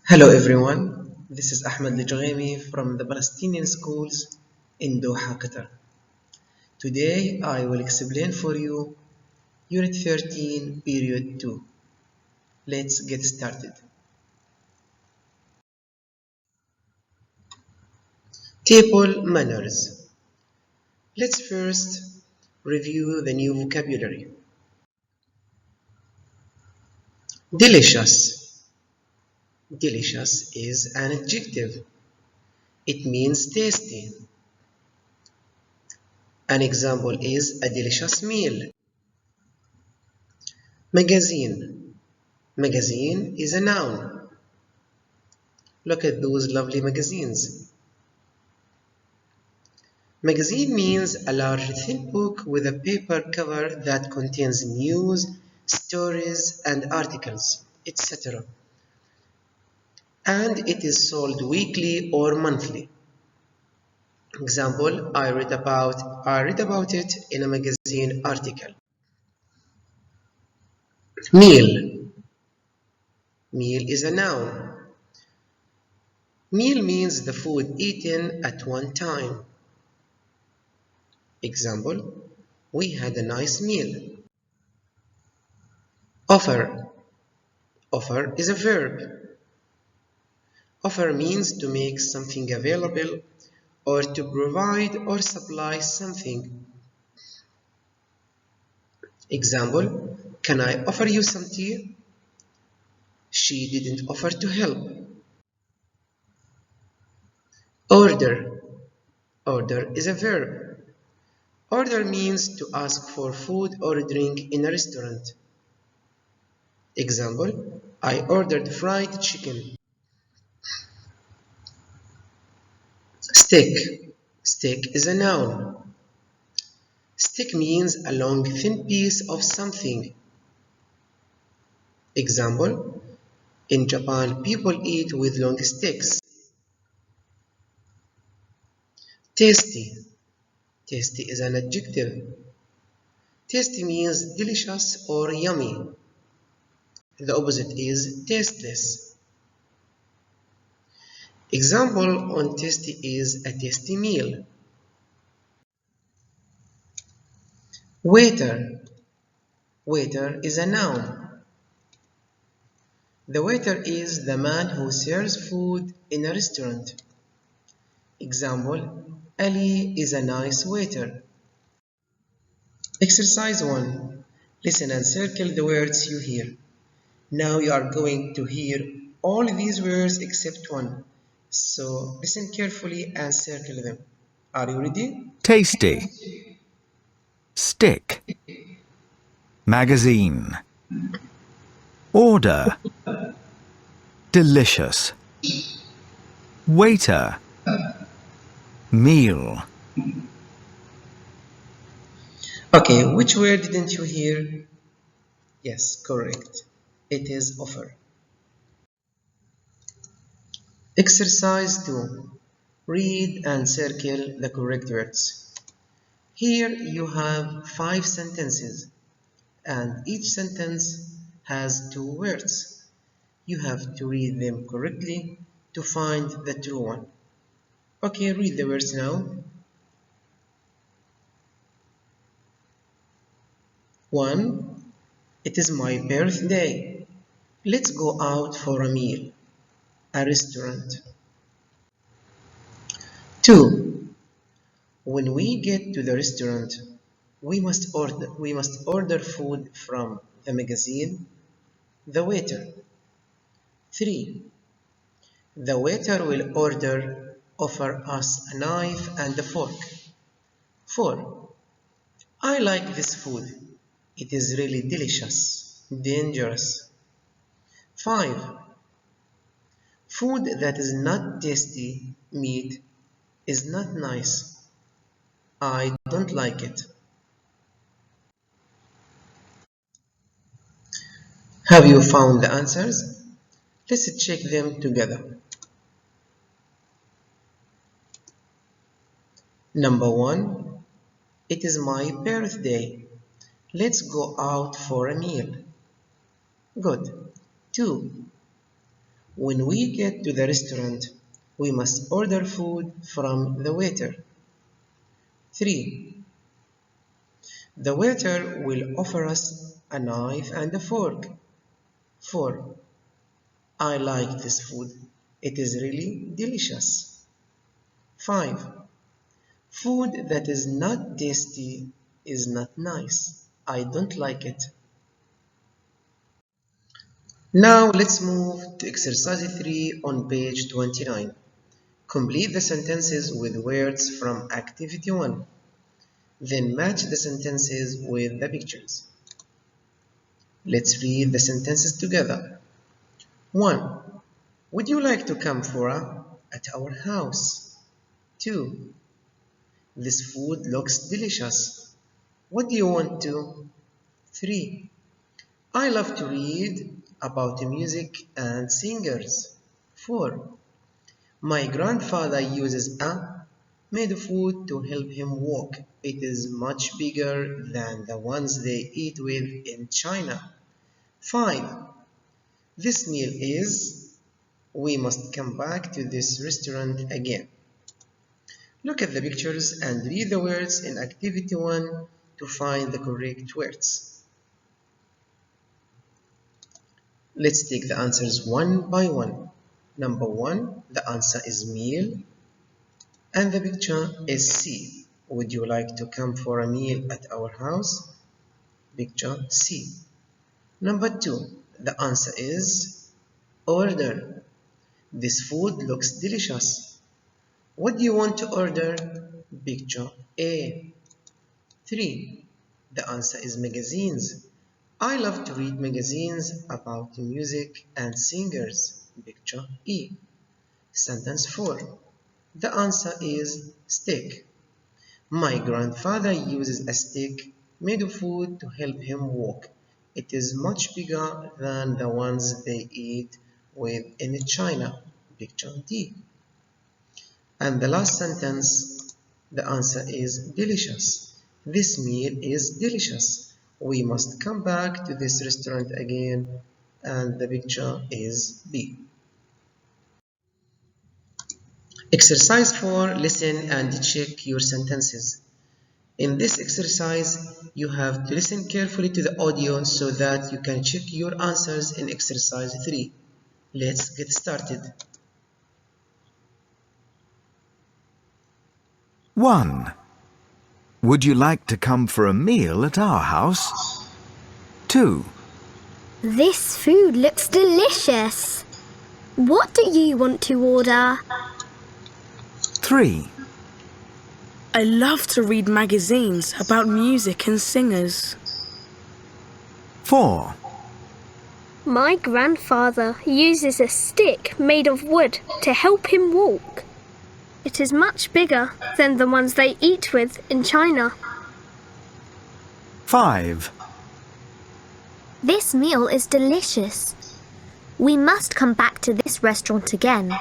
Hello everyone, this is Ahmed Lijghemi from the Palestinian schools in Doha, Qatar. Today I will explain for you Unit 13, Period 2. Let's get started. Table manners. Let's first review the new vocabulary. Delicious. Delicious is an adjective. It means tasty. An example is a delicious meal. Magazine. Magazine is a noun. Look at those lovely magazines. Magazine means a large thin book with a paper cover that contains news, stories and articles, etc. And it is sold weekly or monthly. Example, I read about it in a magazine article. Meal. Meal is a noun. Meal means the food eaten at one time. Example, we had a nice meal. Offer. Offer is a verb. Offer means to make something available or to provide or supply something. Example, can I offer you some tea? She didn't offer to help. Order. Order is a verb. Order means to ask for food or drink in a restaurant. Example, I ordered fried chicken. Steak. Steak is a noun. Steak means a long thin piece of something. Example, in Japan people eat with long sticks. Tasty. Tasty is an adjective. Tasty means delicious or yummy. The opposite is tasteless. Example on tasty is a tasty meal. Waiter. Waiter is a noun. The waiter is the man who serves food in a restaurant. Example, Ali is a nice waiter. Exercise 1. Listen and circle the words you hear. Now you are going to hear all these words except one. So listen carefully and circle them. Are you ready? Tasty. Stick. Magazine. Order. Delicious. Waiter. Meal. Okay, which word didn't you hear? Yes, correct. It is offer. Exercise 2. Read and circle the correct words. Here you have 5 sentences and each sentence has 2 words. You have to read them correctly to find the true one. Okay, read the words now. 1. It is my birthday. Let's go out for a meal. A restaurant. 2. When we get to the restaurant, we must order food from the magazine, the waiter. 3. The waiter will offer us a knife and a fork. 4. I like this food. It is really delicious, dangerous. 5. Food that is not tasty, meat, is not nice. I don't like it. Have you found the answers? Let's check them together. Number 1. It is my birthday. Let's go out for a meal. Good. 2. When we get to the restaurant, we must order food from the waiter. 3. The waiter will offer us a knife and a fork. 4. I like this food. It is really delicious. 5. Food that is not tasty is not nice. I don't like it. Now let's move to exercise 3 on page 29. Complete the sentences with words from activity 1. Then match the sentences with the pictures. Let's read the sentences together. 1. Would you like to come for at our house? 2. This food looks delicious. What do you want to? 3. I love to read about music and singers. 4. My grandfather uses a made of wood to help him walk. It is much bigger than the ones they eat with in China. 5. This meal is, we must come back to this restaurant again. Look at the pictures and read the words in activity 1 to find the correct words. Let's take the answers one by one. Number 1, the answer is meal, and the picture is C. Would you like to come for a meal at our house? Picture C. Number 2, the answer is order. This food looks delicious. What do you want to order? Picture A. 3, the answer is magazines. I love to read magazines about music and singers. Picture E. Sentence 4. The answer is stick. My grandfather uses a stick made of wood to help him walk. It is much bigger than the ones they eat with in China. Picture D. And the last sentence, the answer is delicious. This meal is delicious. We must come back to this restaurant again, and the picture is B. Exercise 4, listen and check your sentences. In this exercise, you have to listen carefully to the audio so that you can check your answers in exercise 3. Let's get started. 1. Would you like to come for a meal at our house? 2. This food looks delicious. What do you want to order? 3. I love to read magazines about music and singers. 4. My grandfather uses a stick made of wood to help him walk. It is much bigger than the ones they eat with in China. 5. This meal is delicious. We must come back to this restaurant again.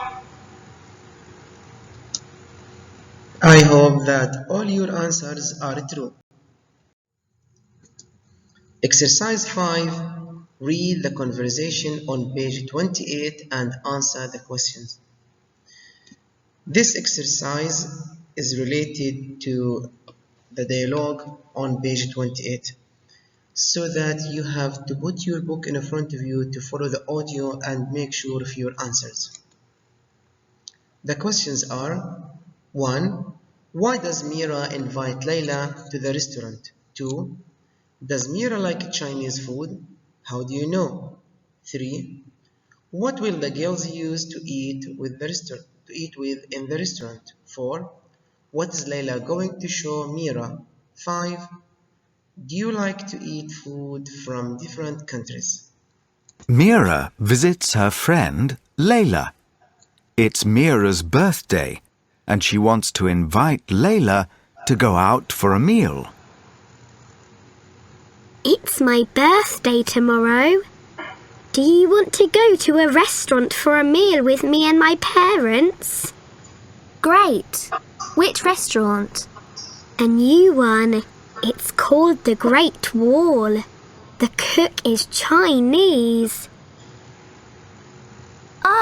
I hope that all your answers are true. Exercise 5. Read the conversation on page 28 and answer the questions. This exercise is related to the dialogue on page 28, so that you have to put your book in front of you to follow the audio and make sure of your answers. The questions are: 1. Why does Mira invite Layla to the restaurant? 2. Does Mira like Chinese food? How do you know? 3. What will the girls use to eat with in the restaurant? 4. What is Layla going to show Mira? 5. Do you like to eat food from different countries? Mira visits her friend Layla. It's Mira's birthday, and she wants to invite Layla to go out for a meal. It's my birthday tomorrow. Do you want to go to a restaurant for a meal with me and my parents? Great! Which restaurant? A new one. It's called the Great Wall. The cook is Chinese.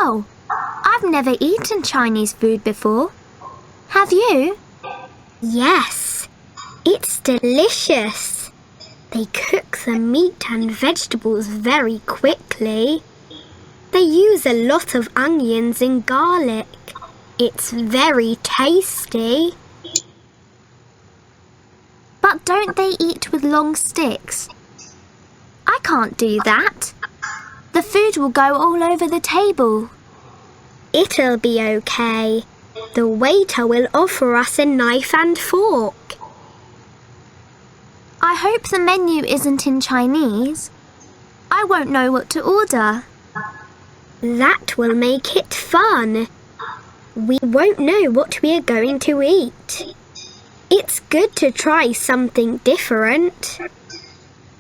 Wow! I've never eaten Chinese food before. Have you? Yes, it's delicious. They cook the meat and vegetables very quickly. They use a lot of onions and garlic. It's very tasty. But don't they eat with long sticks? I can't do that. The food will go all over the table. It'll be okay. The waiter will offer us a knife and fork. I hope the menu isn't in Chinese. I won't know what to order. That will make it fun. We won't know what we are going to eat. It's good to try something different.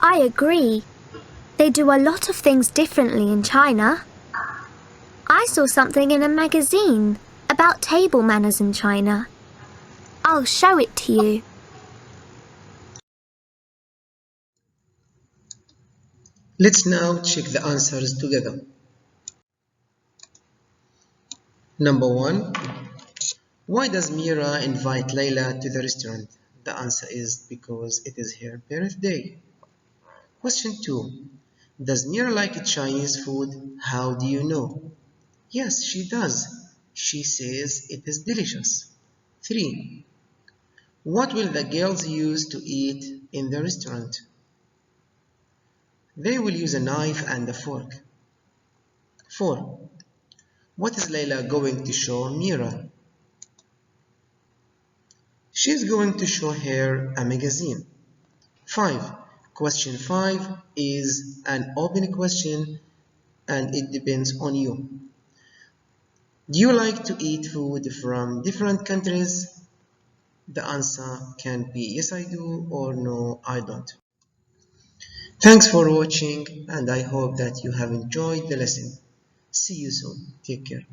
I agree. They do a lot of things differently in China. I saw something in a magazine about table manners in China. I'll show it to you. Let's now check the answers together. Number 1. Why does Mira invite Layla to the restaurant? The answer is because it is her birthday. Question 2. Does Mira like Chinese food? How do you know? Yes, she does. She says it is delicious. 3. What will the girls use to eat in the restaurant? They will use a knife and a fork. 4. What is Layla going to show Mira? She is going to show her a magazine. 5. Question 5 is an open question and it depends on you. Do you like to eat food from different countries? The answer can be yes I do or no I don't. Thanks for watching and I hope that you have enjoyed the lesson. See you soon. Take care.